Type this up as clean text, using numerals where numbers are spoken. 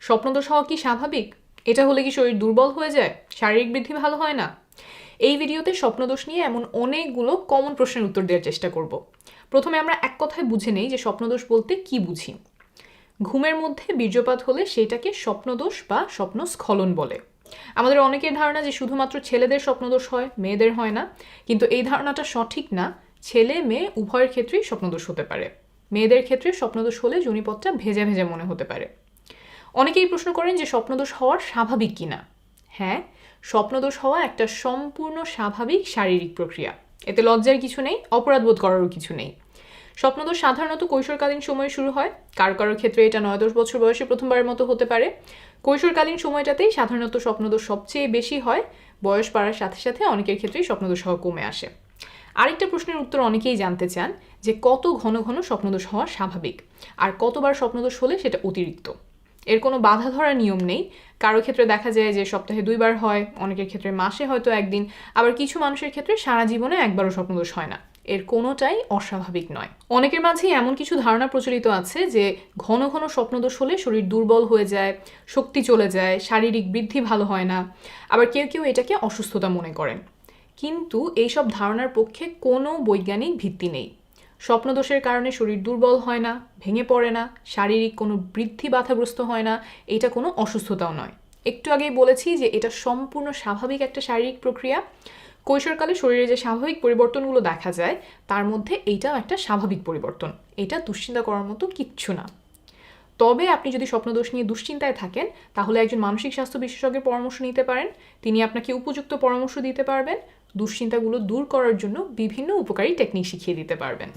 স্বপ্নদোষ হওয়া কি স্বাভাবিক? এটা হলে কি শরীর দুর্বল হয়ে যায়, শারীরিক বৃদ্ধি ভালো হয় না? এই ভিডিওতে স্বপ্নদোষ নিয়ে এমন অনেকগুলো কমন প্রশ্নের উত্তর দেওয়ার চেষ্টা করব। প্রথমে আমরা এক কথায় বুঝে নেই যে স্বপ্নদোষ বলতে কি বুঝি। ঘুমের মধ্যে বীর্যপাত হলে সেটাকে স্বপ্নদোষ বা স্বপ্নস্খলন বলে। আমাদের অনেকের ধারণা যে শুধুমাত্র ছেলেদের স্বপ্নদোষ হয়, মেয়েদের হয় না, কিন্তু এই ধারণাটা সঠিক না। ছেলে মেয়ে উভয়ের ক্ষেত্রেই স্বপ্নদোষ হতে পারে। মেয়েদের ক্ষেত্রে স্বপ্নদোষ হলে যোনিপথটা ভেজা ভেজা মনে হতে পারে। অনেকেই প্রশ্ন করেন যে স্বপ্নদোষ হওয়ার স্বাভাবিক কিনা। হ্যাঁ, স্বপ্নদোষ হওয়া একটা সম্পূর্ণ স্বাভাবিক শারীরিক প্রক্রিয়া। এতে লজ্জার কিছু নেই, অপরাধবোধ করারও কিছু নেই। স্বপ্নদোষ সাধারণত কৈশোরকালীন সময়ে শুরু হয়। কারো কারো ক্ষেত্রে এটা 9-10 বছর বয়সে প্রথমবারের মতো হতে পারে। কৈশোরকালীন সময়টাতেই সাধারণত স্বপ্নদোষ সবচেয়ে বেশি হয়। বয়স বাড়ার সাথে সাথে অনেকের ক্ষেত্রেই স্বপ্নদোষ হওয়া কমে আসে। আরেকটা প্রশ্নের উত্তর অনেকেই জানতে চান যে কত ঘন ঘন স্বপ্নদোষ হওয়া স্বাভাবিক, আর কতবার স্বপ্নদোষ হলে সেটা অতিরিক্ত। এর কোনো বাধা ধরার নিয়ম নেই। কারো ক্ষেত্রে দেখা যায় যে সপ্তাহে 2বার হয়, অনেকের ক্ষেত্রে মাসে হয়তো 1 দিন, আবার কিছু মানুষের ক্ষেত্রে সারা জীবনে একবারও স্বপ্নদোষ হয় না। এর কোনোটাই অস্বাভাবিক নয়। অনেকের মাঝেই এমন কিছু ধারণা প্রচলিত আছে যে ঘন ঘন স্বপ্নদোষ হলে শরীর দুর্বল হয়ে যায়, শক্তি চলে যায়, শারীরিক বৃদ্ধি ভালো হয় না। আবার কেউ কেউ এটাকে অসুস্থতা মনে করেন। কিন্তু এইসব ধারণার পক্ষে কোনো বৈজ্ঞানিক ভিত্তি নেই। স্বপ্নদোষের কারণে শরীর দুর্বল হয় না, ভেঙে পড়ে না, শারীরিক কোনো বৃদ্ধি বাধাগ্রস্ত হয় না, এটা কোনো অসুস্থতাও নয়। একটু আগেই বলেছি যে এটা সম্পূর্ণ স্বাভাবিক একটা শারীরিক প্রক্রিয়া। কৈশোরকালে শরীরে যে স্বাভাবিক পরিবর্তনগুলো দেখা যায় তার মধ্যে এইটাও একটা স্বাভাবিক পরিবর্তন। এটা দুশ্চিন্তা করার মতো কিচ্ছু না। তবে আপনি যদি স্বপ্নদোষ নিয়ে দুশ্চিন্তায় থাকেন, তাহলে একজন মানসিক স্বাস্থ্য বিশেষজ্ঞের পরামর্শ নিতে পারেন। তিনি আপনাকে উপযুক্ত পরামর্শ দিতে পারবেন, দুশ্চিন্তাগুলো দূর করার জন্য বিভিন্ন উপকারী টেকনিক শিখিয়ে দিতে পারবেন।